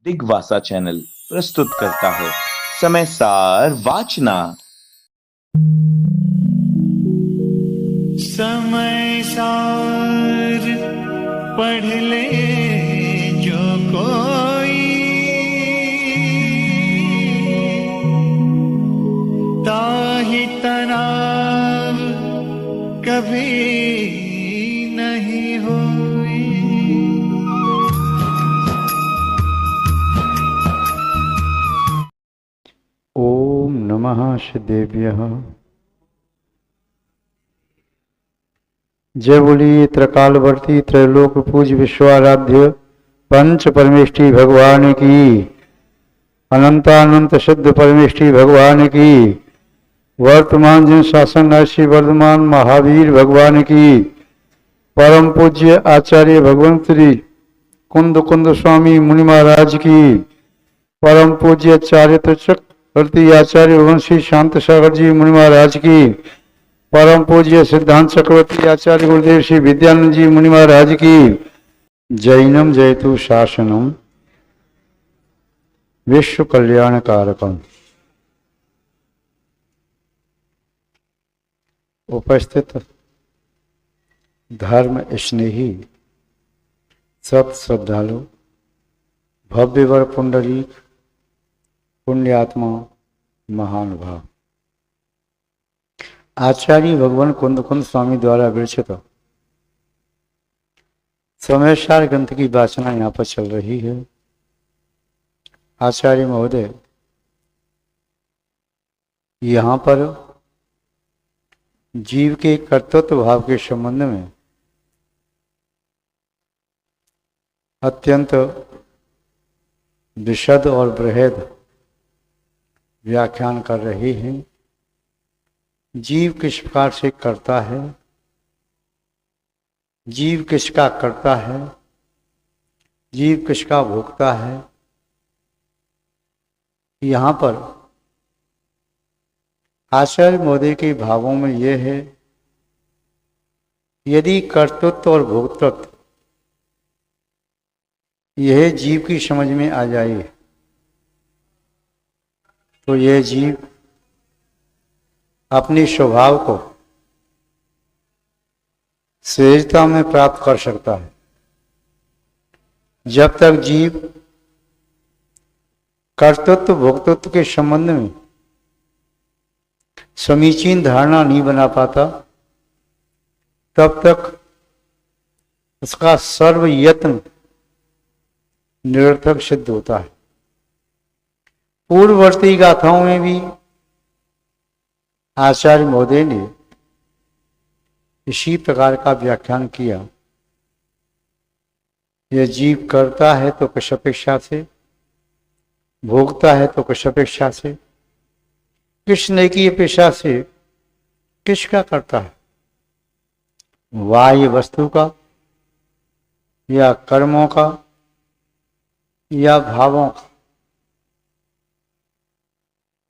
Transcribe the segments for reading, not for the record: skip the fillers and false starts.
दिग्वासा channel प्रस्तुत करता है समय सार वाचना। समय सार पढ़ ले जो कोई, ताहि तनाव कभी नहीं होई। ओम नमः श्रीदेव्यः। जय बोलिए त्रिकालवर्ती त्रैलोक पूज विश्वाराध्य पंच परमेष्टि भगवान की, अनंतानंत शुद्ध परमेष्टि भगवान की, वर्तमान जिन शासन श्री वर्धमान महावीर भगवान की, परम पूज्य आचार्य भगवंत श्री कुंद कुंद स्वामी मुनि महाराज की, परम पूज्य चारित्र आचार्य वंशी शांत सागर जी मुनि महाराज की, परम पूज्य सिद्धांत चक्रवर्ती आचार्य गुरुदेव श्री विद्यानंद जी मुनि महाराज की। जैनम जयतु शासनम विश्व कल्याण कारकम। उपस्थित धर्म स्नेही सत श्रद्धालु, भव्यवर पुंडरीक पुण्यात्मा महानुभाव, आचार्य भगवान कुंद कुंद स्वामी द्वारा विरचित समय सार ग्रंथ की वाचना यहाँ पर चल रही है। आचार्य महोदय यहाँ पर जीव के कर्तृत्व भाव के संबंध में अत्यंत विशद और बृहद व्याख्यान कर रहे हैं। जीव किस प्रकार से करता है, जीव किसका करता है, जीव किसका भोगता है। यहाँ पर आचार्य महोदय के भावों में यह है, यदि कर्तृत्व और भोक्तृत्व यह जीव की समझ में आ जाए तो यह जीव अपने स्वभाव को सहजता में प्राप्त कर सकता है। जब तक जीव कर्तृत्व भोक्तृत्व के संबंध में समीचीन धारणा नहीं बना पाता, तब तक उसका सर्व यत्न निरर्थक सिद्ध होता है। पूर्ववर्ती गाथाओं में भी आचार्य महोदय ने इसी प्रकार का व्याख्यान किया। यह जीव करता है तो किस अपेक्षा से, भोगता है तो किस अपेक्षा से, किस नेकी अपेक्षा से, किसका करता है, बाह्य वस्तु का या कर्मों का या भावों का।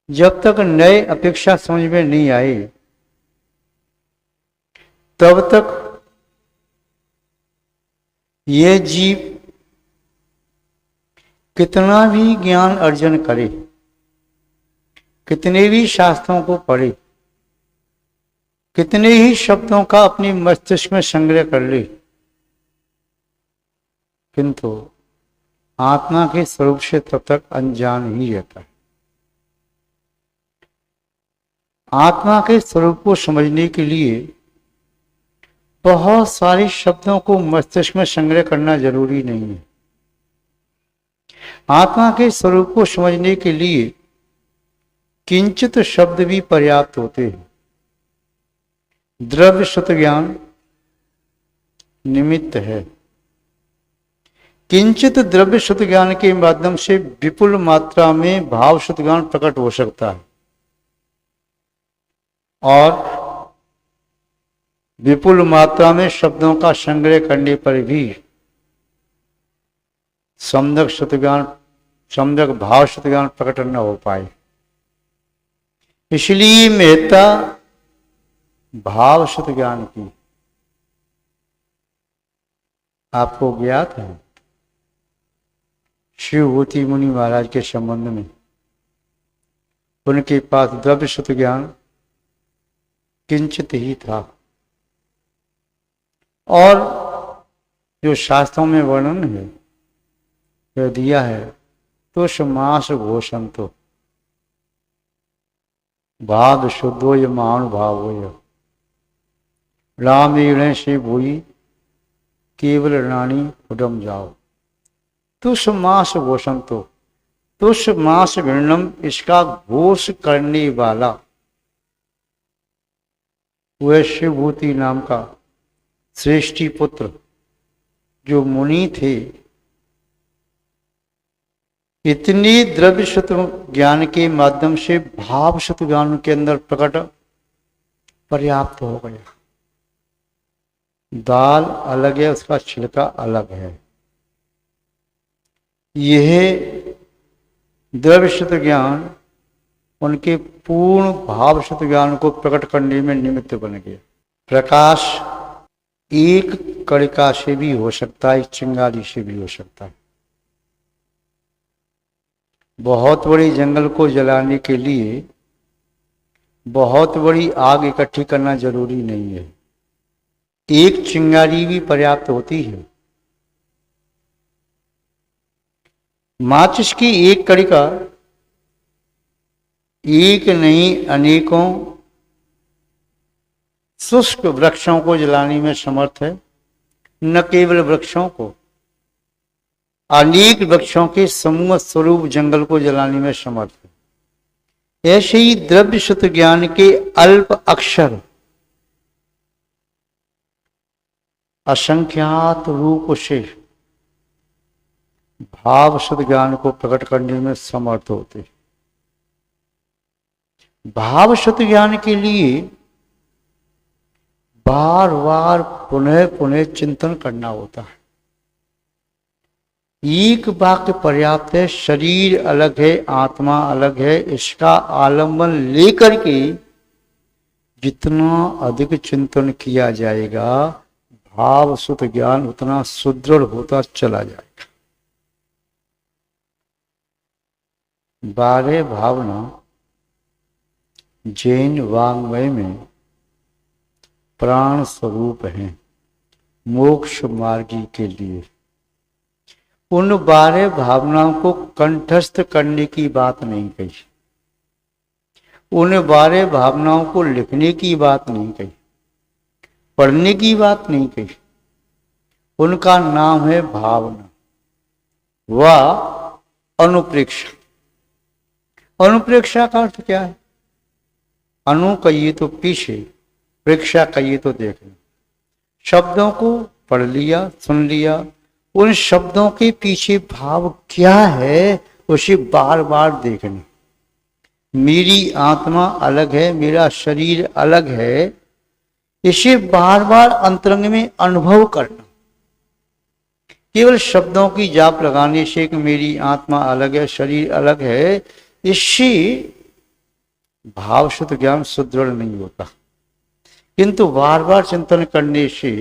जब तक नए अपेक्षा समझ में नहीं आए तब तक ये जीव कितना भी ज्ञान अर्जन करे, कितने भी शास्त्रों को पढ़े, कितने ही शब्दों का अपने मस्तिष्क में संग्रह कर ले, किंतु आत्मा के स्वरूप से तब तक अनजान ही रहता है। आत्मा के स्वरूप को समझने के लिए बहुत सारे शब्दों को मस्तिष्क में संग्रह करना जरूरी नहीं है। आत्मा के स्वरूप को समझने के लिए किंचित शब्द भी पर्याप्त होते हैं। द्रव्य श्रुत ज्ञान निमित्त है। किंचित द्रव्य श्रुत ज्ञान के माध्यम से विपुल मात्रा में भाव श्रुत ज्ञान प्रकट हो सकता है, और विपुल मात्रा में शब्दों का संग्रह करने पर भी सम्यक श्रुत ज्ञान, सम्यक भाव श्रुत ज्ञान प्रकट न हो पाए। इसलिए महत्ता भाव श्रुत ज्ञान की। आपको ज्ञात है शिवभूति मुनि महाराज के संबंध में। उनके पास द्रव्य सुत ज्ञान किंचित ही था, और जो शास्त्रों में वर्णन है यह दिया है, तो समास घोषण तो भाव शुद्धो ये महानुभावो ये राम से भूई केवल रानी उडम जाओ। तुष मास घोषण तो तुष मास विर्णम, इसका घोष करने वाला वह शिवभूति नाम का श्रेष्ठी पुत्र जो मुनि थे, इतनी द्रव्य शत्रु ज्ञान के माध्यम से भाव शत्रु ज्ञान के अंदर प्रकट पर्याप्त हो गया। दाल अलग है, उसका छिलका अलग है। यह द्रव्य शत्रु ज्ञान उनके पूर्ण भाव शत्रु ज्ञान को प्रकट करने में निमित्त बन गया। प्रकाश एक कणिका से भी हो सकता है, एक चिंगारी से भी हो सकता है। बहुत बड़ी जंगल को जलाने के लिए बहुत बड़ी आग इकट्ठी करना जरूरी नहीं है, एक चिंगारी भी पर्याप्त होती है। माचिस की एक कणिका एक नहीं अनेकों शुष्क वृक्षों को जलाने में समर्थ है। न केवल वृक्षों को, अनेक वृक्षों के समूह स्वरूप जंगल को जलाने में समर्थ है। ऐसे ही द्रव्य शुद्ध ज्ञान के अल्प अक्षर असंख्यात रूप से भाव शुद्ध ज्ञान को प्रकट करने में समर्थ होते। भाव शुद्ध ज्ञान के लिए बार बार पुनः पुनः चिंतन करना होता है। एक वाक्य पर्याप्त है, शरीर अलग है, आत्मा अलग है, इसका आलंबन लेकर के जितना अधिक चिंतन किया जाएगा भाव शुद्ध ज्ञान उतना सुदृढ़ होता चला जाएगा। 12 भावना जैन वाङ्मय में प्राण स्वरूप हैं मोक्ष मार्गी के लिए। उन 12 भावनाओं को कंठस्थ करने की बात नहीं कही, उन 12 भावनाओं को लिखने की बात नहीं कही, पढ़ने की बात नहीं कही। उनका नाम है भावना व अनुप्रेक्षा। अनुप्रेक्षा का अर्थ क्या है? अनु कहिए तो पीछे, प्रेक्षा कहिए तो देखना। शब्दों को पढ़ लिया, सुन लिया, उन शब्दों के पीछे भाव क्या है उसे बार बार देखना। मेरी आत्मा अलग है, मेरा शरीर अलग है, इसे बार बार अंतरंग में अनुभव करना। केवल शब्दों की जाप लगाने से कि मेरी आत्मा अलग है, शरीर अलग है, इससे भाव शुद्ध ज्ञान सुदृढ़ नहीं होता। किंतु बार बार चिंतन करने से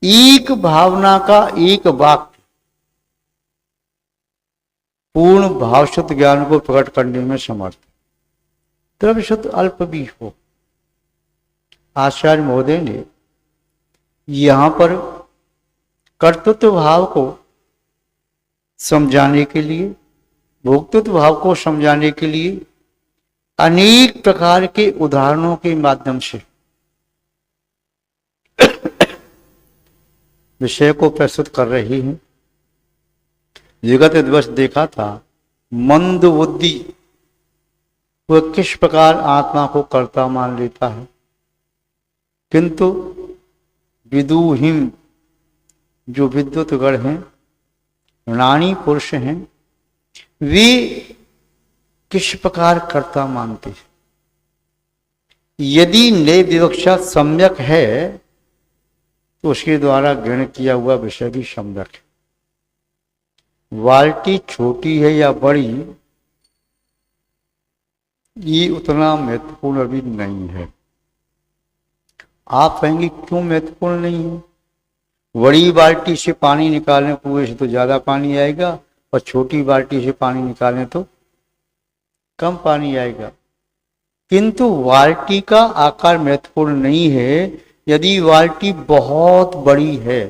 एक भावना का एक वाक्य पूर्ण भाव शुद्ध ज्ञान को प्रकट करने में समर्थ। द्रव्य शुद्ध अल्प भी हो। आचार्य महोदय ने यहां पर कर्तृत्व भाव को समझाने के लिए, भोक्तृत्व भाव को समझाने के लिए अनेक प्रकार के उदाहरणों के माध्यम से विषय को प्रस्तुत कर रही हैं। विगत दिवस देखा था मंद बुद्धि वह किस प्रकार आत्मा को कर्ता मान लेता है, किंतु विदुहीन जो विद्युत गण हैं, रानी पुरुष हैं, वे किस प्रकार कर्ता मानते हैं। यदि नए विवक्षा सम्यक है तो उसके द्वारा ग्रहण किया हुआ विषय भी सम्यक है। बाल्टी छोटी है या बड़ी ये उतना महत्वपूर्ण अभी नहीं है। आप कहेंगे क्यों महत्वपूर्ण नहीं है? बड़ी बाल्टी से पानी निकालने कुएं से तो ज्यादा पानी आएगा और छोटी बाल्टी से पानी निकालें तो कम पानी आएगा। किंतु बाल्टी का आकार महत्वपूर्ण नहीं है। यदि बाल्टी बहुत बड़ी है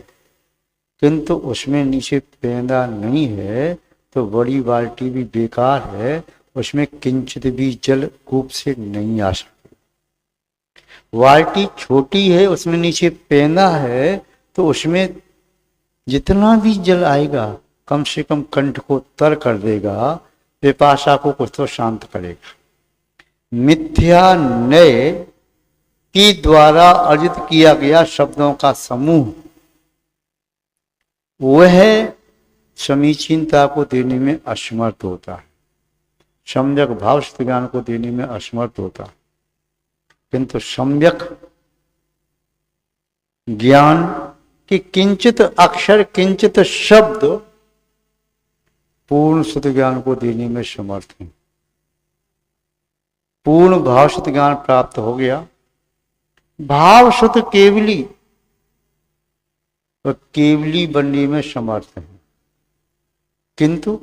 किंतु उसमें नीचे पेंदा नहीं है तो बड़ी बाल्टी भी बेकार है, उसमें किंचित भी जल कूप से नहीं आ सकता। बाल्टी छोटी है, उसमें नीचे पेंदा है तो उसमें जितना भी जल आएगा कम से कम कंठ को तर कर देगा, पिपासा को कुछ तो शांत करेगा। मिथ्या नय के द्वारा अर्जित किया गया शब्दों का समूह वह समीचीनता को देने में असमर्थ होता है, सम्यक भाव ज्ञान को देने में असमर्थ होता है। किंतु सम्यक ज्ञान के किंचित अक्षर किंचित शब्द पूर्ण शुद्ध ज्ञान को देने में समर्थ है। पूर्ण भाव शुद्ध ज्ञान प्राप्त हो गया, भाव शुद्ध केवली और केवली बनने में समर्थ है। किंतु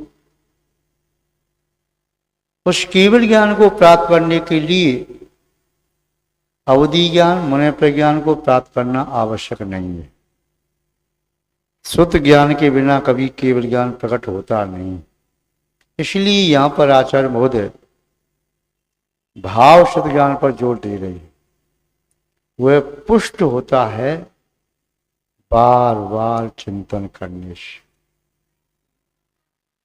उस केवल ज्ञान को प्राप्त करने के लिए अवधि ज्ञान मन प्रज्ञान को प्राप्त करना आवश्यक नहीं है। शुद्ध ज्ञान के बिना कभी केवल ज्ञान प्रकट होता नहीं। इसलिए यहां पर आचार्य महोदय भाव शुद्ध ज्ञान पर जोर दे रही है। वह पुष्ट होता है बार बार चिंतन करने से,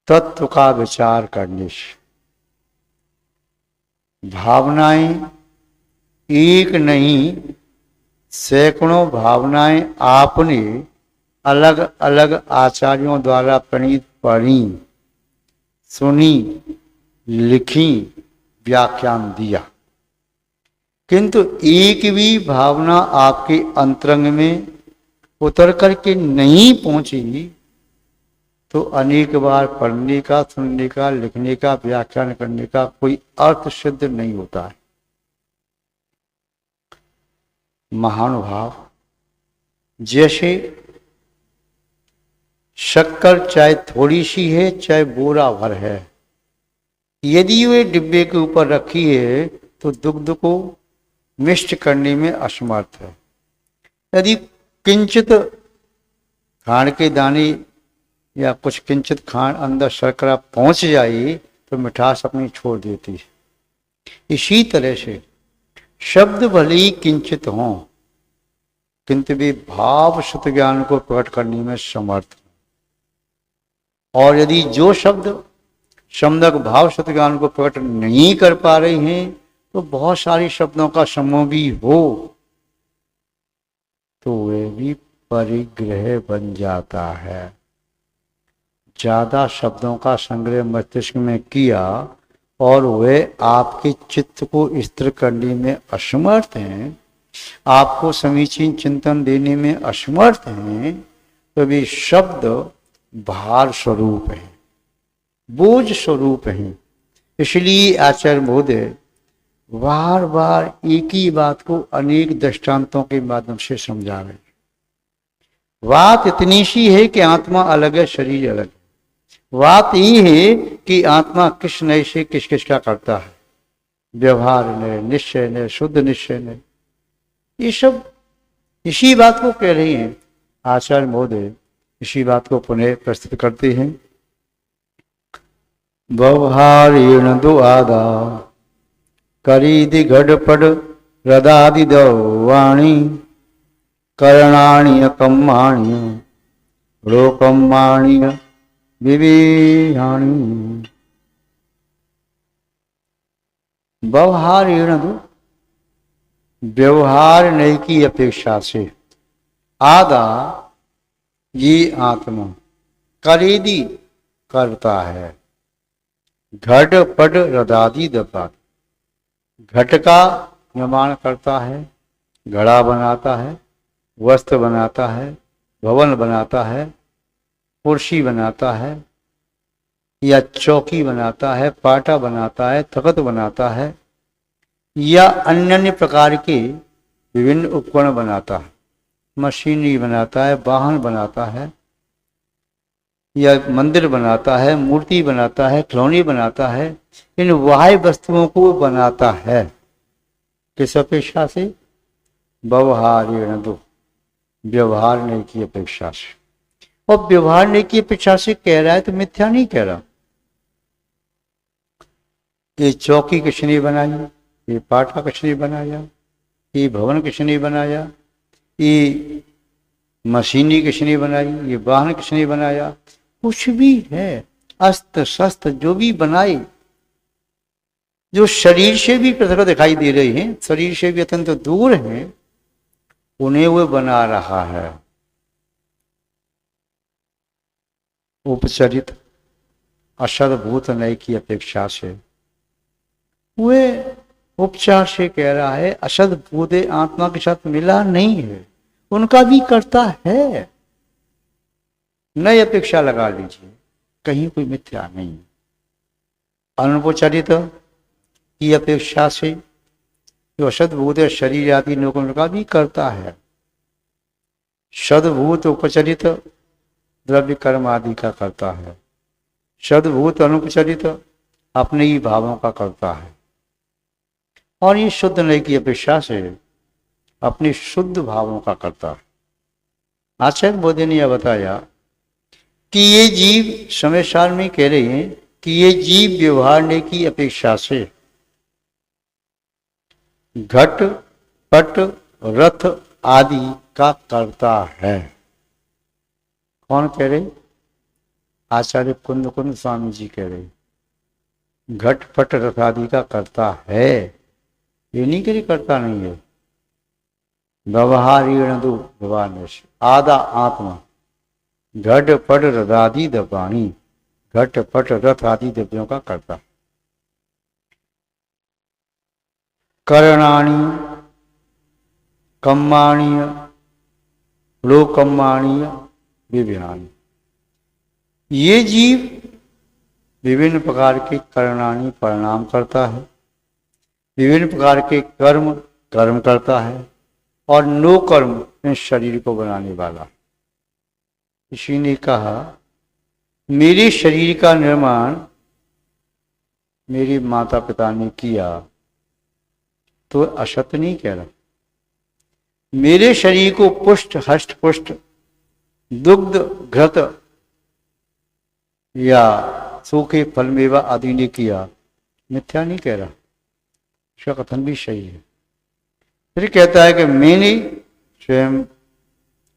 तत्व का विचार करने से। भावनाएं एक नहीं सैकड़ों भावनाएं आपने अलग अलग आचार्यों द्वारा प्रणीत पढ़ी, सुनी, लिखी, व्याख्यान दिया, किंतु एक भी भावना आपके अंतरंग में उतर करके नहीं पहुंची तो अनेक बार पढ़ने का, सुनने का, लिखने का, व्याख्यान करने का कोई अर्थ सिद्ध नहीं होता है। महानुभाव, जैसे शक्कर चाहे थोड़ी सी है चाहे बोरा भर है, यदि वे डिब्बे के ऊपर रखी है तो दुग्ध को मिष्ट करने में असमर्थ है। यदि किंचित खांड के दाने या कुछ किंचित खांड अंदर शर्करा पहुंच जाए तो मिठास अपनी छोड़ देती है। इसी तरह से शब्द भले ही किंचित हों किंतु भी भाव शुद्ध ज्ञान को प्रकट करने में समर्थ हैं। और यदि जो शब्द सम्यक भाव शुद्ध ज्ञान को प्रकट नहीं कर पा रहे हैं तो बहुत सारी शब्दों का समूह भी हो तो वे भी परिग्रह बन जाता है। ज्यादा शब्दों का संग्रह मस्तिष्क में किया और वे आपके चित्त को स्थिर करने में असमर्थ हैं, आपको समीचीन चिंतन देने में असमर्थ हैं, तो वे शब्द भार स्वरूप हैं, बोझ स्वरूप हैं। इसलिए आचार्य महोदय बार बार एक ही बात को अनेक दृष्टांतों के माध्यम से समझा रहे। बात इतनी सी है कि आत्मा अलग है, शरीर अलग है। बात ये है कि आत्मा किस नय से किस किस का करता है, व्यवहार नय, निश्चय नय, शुद्ध निश्चय नय, ये सब इसी बात को कह रही हैं। आचार्य महोदय इसी बात को पुनः प्रस्तुत करते हैं। व्यवहारेण दो आदा करीदि घटपट हृदादि वाणी करणाण्य कम्माण्य लोकम्माण्य विवेहाणी। व्यवहारेण दो, व्यवहार नहीं की अपेक्षा से आदा ये आत्मा करीदी करता है, घट पट रदादि दबा, घट का निर्माण करता है, घड़ा बनाता है, वस्त्र बनाता है, भवन बनाता है, कुर्सी बनाता है या चौकी बनाता है, पाटा बनाता है, तख्त बनाता है या अन्य अन्य प्रकार के विभिन्न उपकरण बनाता है, मशीनरी बनाता है, वाहन बनाता है या मंदिर बनाता है, मूर्ति बनाता है, खिलौने बनाता है, इन बाह्य वस्तुओं को बनाता है किस अपेक्षा से? व्यवहारेण दो, व्यवहार नहीं की अपेक्षा से। और व्यवहार नहीं की अपेक्षा से कह रहा है तो मिथ्या नहीं कह रहा। ये चौकी किसने बनाई, ये पाटा किसने बनाया, ये भवन किसने बनाया, ये मशीनी किसने बनाई, ये वाहन किसने बनाया? कुछ भी है, अस्त्र शस्त्र जो भी बनाए, जो शरीर से भी पृथक दिखाई दे रहे हैं, शरीर से भी अत्यंत दूर हैं, उन्हें वो बना रहा है। उपचरित असदभूत नय की अपेक्षा से वे उपचार से कह रहा है असदभूत आत्मा के साथ मिला नहीं है, उनका भी करता है। नई अपेक्षा लगा लीजिए, कहीं कोई मिथ्या नहीं। अनुपचरित की अपेक्षा से जो असदभूत शरीर आदि लोगों का भी करता है। सदभूत उपचरित द्रव्य कर्म आदि का करता है, सदभूत अनुपचरित अपने ही भावों का करता है। और ये शुद्ध नहीं की अपेक्षा से अपने शुद्ध भावों का करता है। आचार्य बोधे ने यह बताया कि ये जीव समय साल में कह रहे हैं कि ये जीव व्यवहार की अपेक्षा से घट पट रथ आदि का करता है। कौन कह रहे? आचार्य कुंद कुंद स्वामी जी कह रहे घट पट रथ आदि का करता है, ये नहीं कह रही करता नहीं है। व्यवहारीण दो व्यवहार आधा आत्मा घट पट रथादि दबाणी, घट पट रथ आदि द्रव्यों का करता। करणाणी कम्माणीय लोकम्माणीय विभिन्नानि, ये जीव विभिन्न प्रकार के करणानी परिणाम करता है, विभिन्न प्रकार के कर्म करता है, और नो कर्म इस शरीर को बनाने वाला। इसी ने कहा मेरे शरीर का निर्माण मेरे माता पिता ने किया, तो असत नहीं कह रहा। मेरे शरीर को पुष्ट हष्ट पुष्ट दुग्ध घृत या सूखे फल मेवा आदि ने किया, मिथ्या नहीं कह रहा, उसका कथन भी सही है। फिर कहता है कि मैंने स्वयं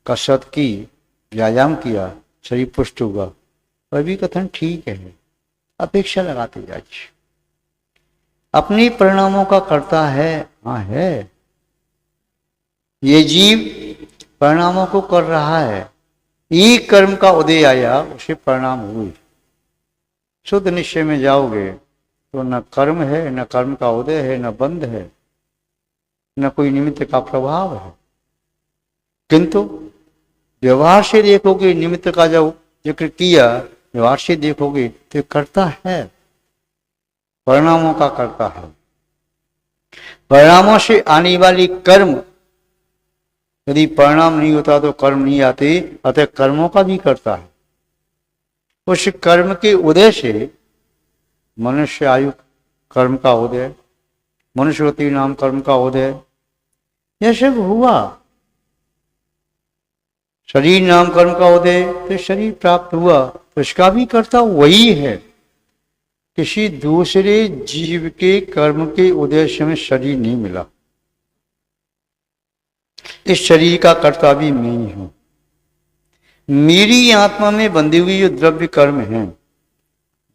कसरत की, व्यायाम किया, शरीर पुष्ट हुआ, वह भी कथन ठीक है। अपेक्षा लगाते जाइए, अपनी परिणामों का करता है। हाँ है, ये जीव परिणामों को कर रहा है। एक कर्म का उदय आया, उसे परिणाम हुए। शुद्ध निश्चय में जाओगे तो न कर्म है, न कर्म का उदय है, न बंध है, न कोई निमित्त का प्रभाव है। किंतु व्यवहार से देखोगे, निमित्त का जो जिक्र किया, व्यवहार से देखोगे तो करता है, परिणामों का करता है। परिणामों से आने वाली कर्म, यदि परिणाम नहीं होता तो कर्म नहीं आते, अतः कर्मों का भी करता है। उस कर्म के उदय से मनुष्य आयु कर्म का उदय, मनुष्यवती नाम कर्म का उदय, यह सब हुआ। शरीर नाम कर्म का उदय, तो शरीर प्राप्त हुआ, तो इसका भी करता वही है। किसी दूसरे जीव के कर्म के उदय से शरीर नहीं मिला, इस शरीर का कर्ता भी मैं ही हूं। मेरी आत्मा में बंधी हुई जो द्रव्य कर्म हैं,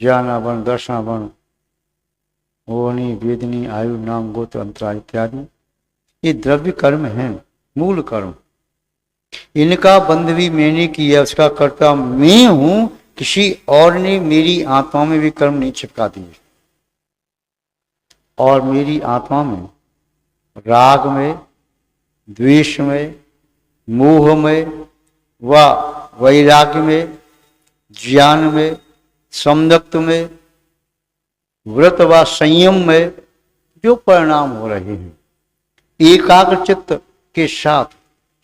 ज्ञानावरण, दर्शनावरण, ओनी, वेदनी, आयु, नाम, गोत्र, अंतराल इत्यादि, ये द्रव्य कर्म हैं, मूल कर्म। इनका बंध भी मैंने किया, उसका कर्ता मैं हूं। किसी और ने मेरी आत्मा में भी कर्म नहीं चिपका दिए। और मेरी आत्मा में राग में, द्वेष में, मोह में व वैराग्य में, ज्ञान में, समदत्त में, व्रत व संयम में जो परिणाम हो रहे हैं, एकाग्र चित्त के साथ,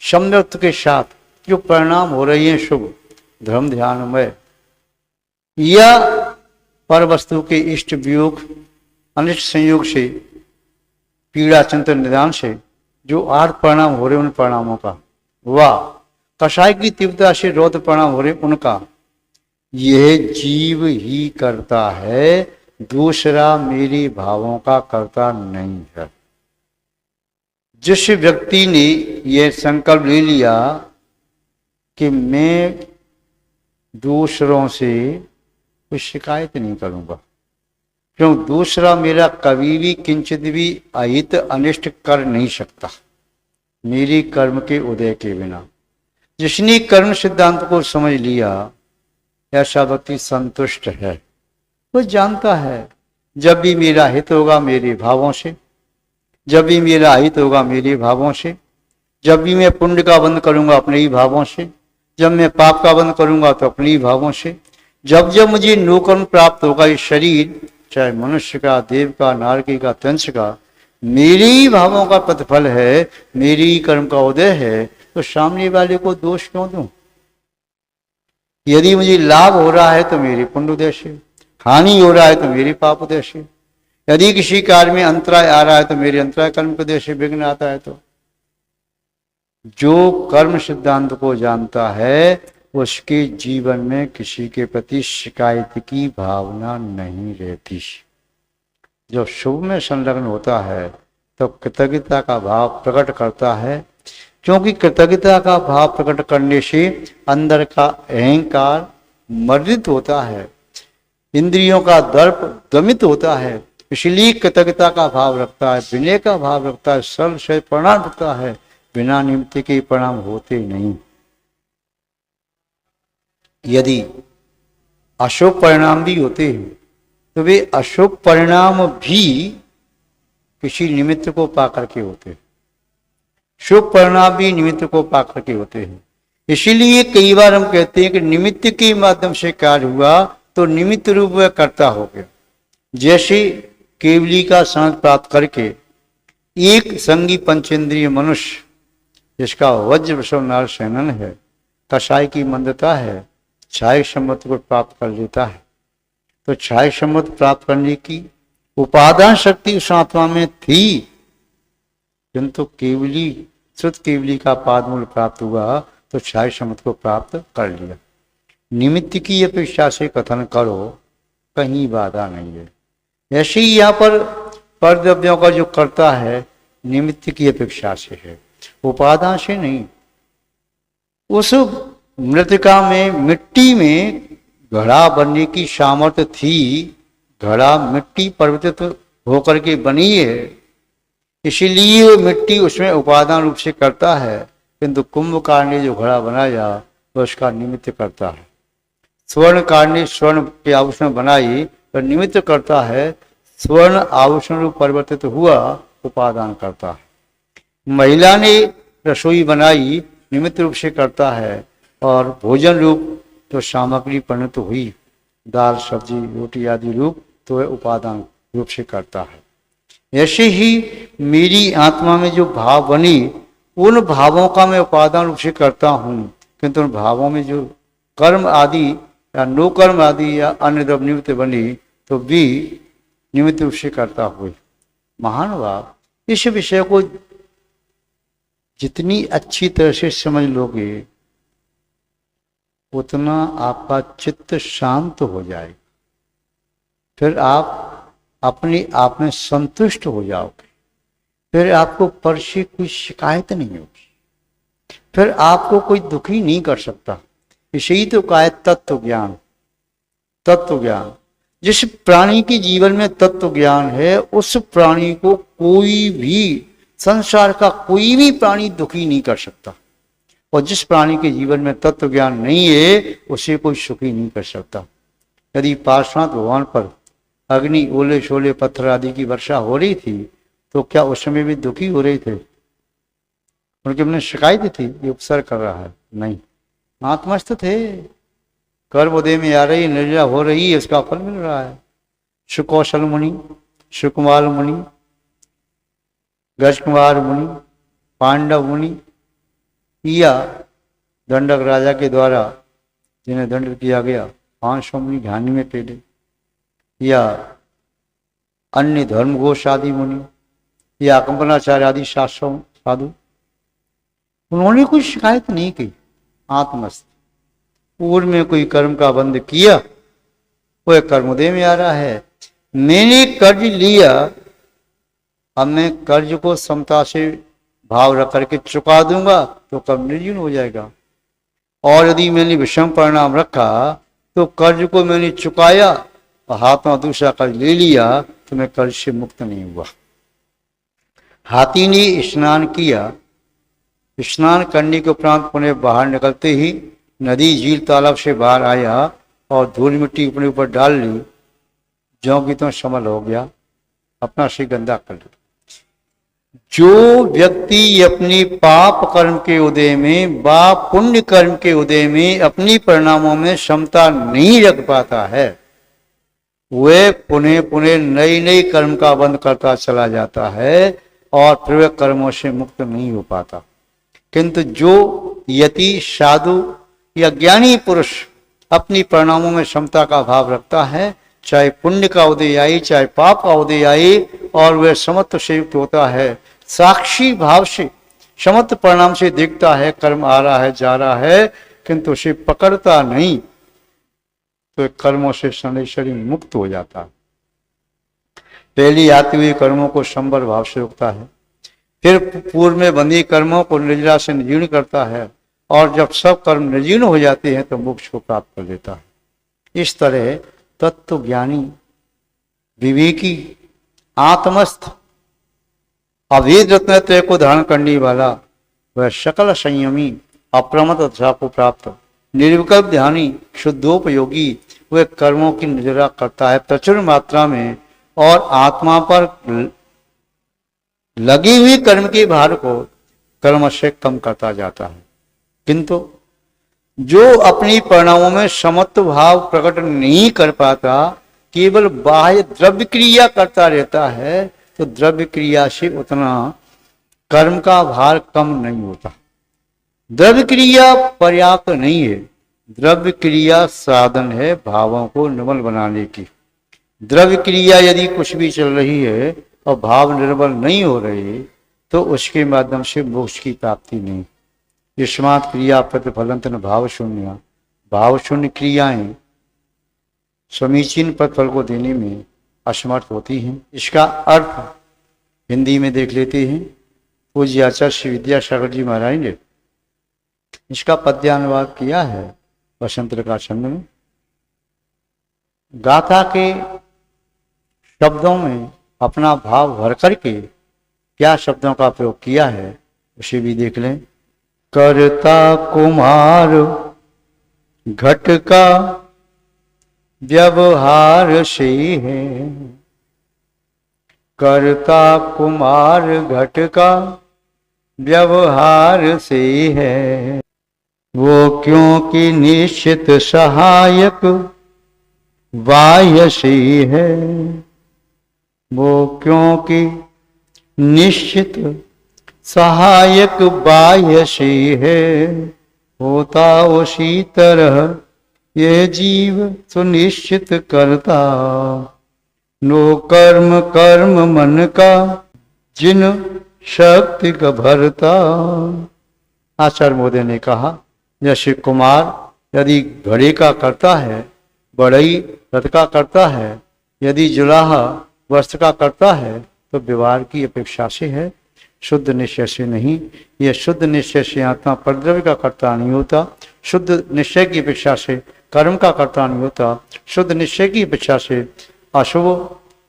समदत्त के साथ जो परिणाम हो रहे हैं शुभ धर्म ध्यान में, या पर वस्तु के इष्ट वियोग अनिष्ट संयोग से पीड़ा चिंतन निदान से जो आर्थ परिणाम हो रहे उन परिणामों का, व कषाय की तीव्रता से रौद्र परिणाम हो रहे उनका, यह जीव ही करता है, दूसरा मेरे भावों का करता नहीं है। जिस व्यक्ति ने यह संकल्प ले लिया कि मैं दूसरों से कोई शिकायत नहीं करूंगा, क्यों दूसरा मेरा कभी भी किंचित भी अहित अनिष्ट कर नहीं सकता मेरे कर्म के उदय के बिना। जिसने कर्म सिद्धांत को समझ लिया ऐसा व्यक्ति संतुष्ट है। वो जानता है जब भी मेरा हित होगा मेरे भावों से, जब भी मेरा हित होगा मेरे भावों से, जब भी मैं पुण्य का बंध करूंगा अपने ही भावों से, जब मैं पाप का बंध करूंगा तो अपने ही भावों से, जब जब मुझे नौकर्म प्राप्त होगा ये शरीर, चाहे मनुष्य का, देव का, नारकी का, तंस का, मेरे ही भावों का प्रतिफल है, मेरे ही कर्म का उदय है, तो सामने वाले को दोष क्यों दूं? यदि मुझे लाभ हो रहा है तो मेरे पुण्य उदय से, हानि हो रहा है तो मेरे पाप उदय से, यदि किसी कार्य में अंतराय आ रहा है तो मेरे अंतराय कर्म के उदय से विघ्न आता है। तो जो कर्म सिद्धांत को जानता है उसके जीवन में किसी के प्रति शिकायत की भावना नहीं रहती। जो शुभ में संलग्न होता है तो कृतज्ञता का भाव प्रकट करता है, क्योंकि कृतज्ञता का भाव प्रकट करने से अंदर का अहंकार मर्दित होता है, इंद्रियों का दर्प दमित होता है, इसलिए कृतज्ञता का भाव रखता है, विनय का भाव रखता है, सरल से प्रणाम रखता है। बिना निमित्त के प्रणाम होते नहीं। यदि अशुभ परिणाम भी होते हैं तो वे अशुभ परिणाम भी किसी निमित्त को पाकर के होते हैं, शुभ परिणाम भी निमित्त को पाकर के होते हैं। इसीलिए कई बार हम कहते हैं कि निमित्त के माध्यम से कार्य हुआ तो निमित्त रूप में कर्ता हो गया। जैसे केवली का संग प्राप्त करके एक संगी पंचेंद्रिय मनुष्य जिसका वज्र वृषभ नार सैनन है, कषाय की मंदता है, छाय सम्मत को प्राप्त कर लेता है। तो छाय सम्मत प्राप्त करने की उपादान शक्ति उस आत्मा में थी, किंतु केवली श्रुत केवली का पादमूल प्राप्त हुआ तो छाय सम्मत को प्राप्त कर लिया। निमित्त की अपेक्षा से कथन करो, कहीं बाधा नहीं है। ऐसे ही यहाँ पर द्रव्यों का जो करता है निमित्त की अपेक्षा से है, उपादान से नहीं। उस मृतिका में मिट्टी में घड़ा बनने की सामर्थ्य थी, घड़ा मिट्टी परिवर्तित होकर के बनी है, इसीलिए वो मिट्टी उसमें उपादान रूप से करता है, किंतु कुंभकार ने जो घड़ा बनाया वह उसका निमित्त करता है। स्वर्णकार ने स्वर्ण के आभूषण बनाई पर निमित्त करता है, स्वर्ण आभूषण रूप परिवर्तित हुआ उपादान करता है। महिला ने रसोई बनाई निमित्त रूप से करता है, और भोजन रूप जो सामग्री परिणत हुई दाल सब्जी रोटी आदि रूप तो वह उपादान रूप से करता है। ऐसे ही मेरी आत्मा में जो भाव बनी उन भावों का मैं उपादान रूप से करता हूँ, किंतु उन भावों में जो कर्म आदि या नो कर्म आदि या अन्य द्रव्य निमित्त बनी तो भी निमित्त रूप से करता हुए। महानुभाव, इस विषय को जितनी अच्छी तरह से समझ लोगे उतना आपका चित्त शांत हो जाएगा, फिर आप अपने आप में संतुष्ट हो जाओगे, फिर आपको पर से कोई शिकायत नहीं होगी, फिर आपको कोई दुखी नहीं कर सकता। इसे ही तो कहा है तत्व ज्ञान। तत्व ज्ञान, जिस प्राणी के जीवन में तत्व ज्ञान है उस प्राणी को कोई भी, संसार का कोई भी प्राणी दुखी नहीं कर सकता, और जिस प्राणी के जीवन में तत्व ज्ञान नहीं है उसे कोई सुखी नहीं कर सकता। यदि पार्श्वनाथ भगवान पर अग्नि ओले शोले पत्थर आदि की वर्षा हो रही थी तो क्या उस समय भी दुखी हो रहे थे? उनके मन में शिकायत थी ये उपसर्ग कर रहा है? नहीं, आत्मस्थ थे। कर्म उदय में आ रही, निर्जरा हो रही है, इसका फल मिल रहा है। सुकौशल मुनि, सुकुमार मुनि, गजकुमार मुनि, पांडव मुनि या दंडक राजा के द्वारा जिन्हें दंड किया गया 500 मुनि ज्ञानी में टेढ़े, या अन्य धर्मघोष आदि मुनि, या कंपनाचार्य आदि शास्त्रों साधु, उन्होंने कोई शिकायत नहीं की। आत्मस्थ पूर्व में कोई कर्म का बंध किया, वह कर्मोदय में आ रहा है। मैंने कर्ज लिया, अब मैं कर्ज को समता से भाव रख करके चुका दूंगा तो कर्म निर्जीर्ण हो जाएगा। और यदि मैंने विषम परिणाम रखा तो कर्ज को मैंने चुकाया और हाथ में दूसरा कर्ज ले लिया तो मैं कर्ज से मुक्त नहीं हुआ। हाथी ने स्नान किया, स्नान करने के उपरांत पुनः बाहर निकलते ही नदी झील तालाब से बाहर आया और धूल मिट्टी अपने ऊपर डाल ली, ज्यों की तो समल हो गया, अपना से गंदा कर लिया। जो व्यक्ति अपनी पाप कर्म के उदय में व पुण्य कर्म के उदय में अपनी परिणामों में क्षमता नहीं रख पाता है, वह पुनः पुनः नई नई कर्म का बंध करता चला जाता है और फिर वह कर्मों से मुक्त नहीं हो पाता। किंतु जो यति साधु या ज्ञानी पुरुष अपनी परिणामों में क्षमता का भाव रखता है, चाहे पुण्य का उदय आए चाहे पाप का उदय आए, और वह समत्व से युक्त होता है, साक्षी भाव से समत्व परिणाम से देखता है कर्म आ रहा है जा रहा है, किंतु उसे पकड़ता नहीं, तो कर्मों से शरीर मुक्त हो जाता है। पहले आते हुए कर्मों को संबर भाव से रोकता है, फिर पूर्व में बंधी कर्मों को निर्जरा से निर्जीर्ण करता है, और जब सब कर्म निर्जीर्ण हो जाते हैं तो मोक्ष को प्राप्त कर देता है। इस तरह तत्व ज्ञानी, विवेकी, आत्मस्थ, अभेद रत्नत्रय को धारण करने वाला, वह सकल संयमी, अप्रमत्त दशा को प्राप्त, निर्विकल्प ध्यानी, शुद्धोपयोगी, वह कर्मों की निर्जरा करता है प्रचुर मात्रा में, और आत्मा पर लगी हुई कर्म के भार को कर्म से कम करता जाता है। किंतु जो अपनी परिणामों में समत्व भाव प्रकट नहीं कर पाता, केवल बाह्य द्रव्य क्रिया करता रहता है, तो द्रव्य क्रिया से उतना कर्म का भार कम नहीं होता। द्रव्य क्रिया पर्याप्त नहीं है, द्रव्य क्रिया साधन है भावों को निर्मल बनाने की। द्रव्य क्रिया यदि कुछ भी चल रही है और भाव निर्मल नहीं हो रहे, तो उसके माध्यम से मोक्ष की प्राप्ति नहीं। युष्मात् क्रिया प्रतिफलंतन भाव शून्य, भाव शून्य क्रियाएं समीचीन प्रतिफल को देने में असमर्थ होती हैं। इसका अर्थ हिंदी में देख लेते हैं। पूज्य आचार्य श्री विद्यासागर जी महाराज ने इसका पद्यानुवाद किया है वसंत का छंद में। गाथा के शब्दों में अपना भाव भर करके क्या शब्दों का प्रयोग किया है उसे भी देख लें। करता कुम्हार घट का व्यवहार से है, करता कुम्हार घट का व्यवहार से है, वो क्योंकि निश्चित सहायक बाह्य से है, वो क्योंकि निश्चित सहायक बाह्य से है, होता उसी तरह ये जीव सुनिश्चित करता, नो कर्म कर्म मन का जिन शक्ति का भरता। आचार्य महोदय ने कहा, जैसे कुमार यदि घड़े का करता है, बढ़ई रथ का करता है, यदि जुलाहा वस्त्र का करता है, तो व्यवहार की अपेक्षा से है, शुद्ध निश्चय से नहीं। यह शुद्ध निश्चय से आत्मा परद्रव्य का कर्ता नहीं होता, शुद्ध निश्चय की अपेक्षा से कर्म का कर्ता नहीं होता, शुद्ध निश्चय की अपेक्षा से अशुभ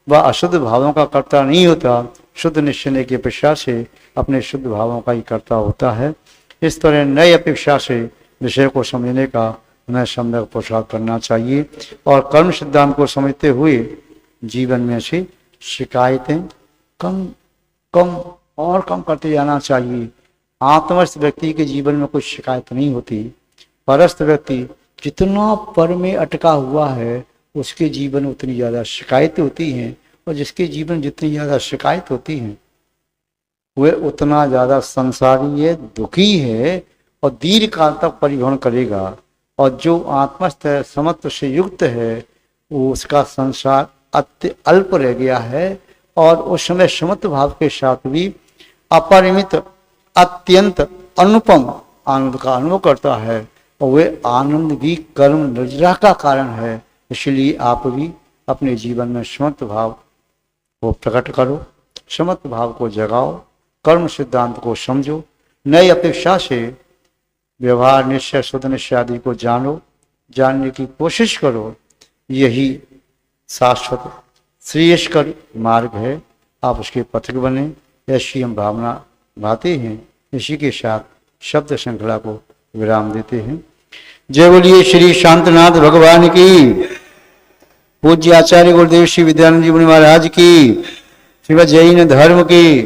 व अशुद्ध भावों का कर्ता नहीं होता, शुद्ध निश्चय की अपेक्षा से अपने शुद्ध भावों का ही कर्ता होता है। इस तरह नई अपेक्षा से विषय को समझने का हमें सम्यक पुरुषार्थ करना चाहिए, और कर्म सिद्धांत को समझते हुए जीवन में से शिकायतें कम कम और कम करते जाना चाहिए। आत्मस्थ व्यक्ति के जीवन में कुछ शिकायत नहीं होती, परस्थ व्यक्ति जितना पर में अटका हुआ है उसके जीवन में उतनी ज़्यादा शिकायतें होती हैं, और जिसके जीवन में जितनी ज़्यादा शिकायत होती हैं वह उतना ज़्यादा संसारी है, दुखी है, और दीर्घ काल तक परिभ्रमण करेगा। और जो आत्मस्थ है, समत्व से युक्त है, वो उसका संसार अत्य अल्प रह गया है और उस समय समत्व भाव के साथ भी अपरिमित अत्यंत अनुपम आनंद का अनुभव करता है और वे आनंद भी कर्म निर्जरा का कारण है। इसलिए आप भी अपने जीवन में समत्व भाव को प्रकट करो, समत्व भाव को जगाओ, कर्म सिद्धांत को समझो, नई अपेक्षा से व्यवहार निश्चय शुद्ध निश्चय आदि को जानो, जानने की कोशिश करो। यही शाश्वत श्रेयस्कर मार्ग है, आप उसके पथिक बने, ऐसी हम भावना भाते हैं। इसी के साथ शब्द श्रृंखला को विराम देते हैं। जय बोलिए श्री शांतनाथ भगवान की, पूज्य आचार्य गुरुदेव श्री विद्यानंद जी महाराज की, श्रीमद् जैन धर्म की।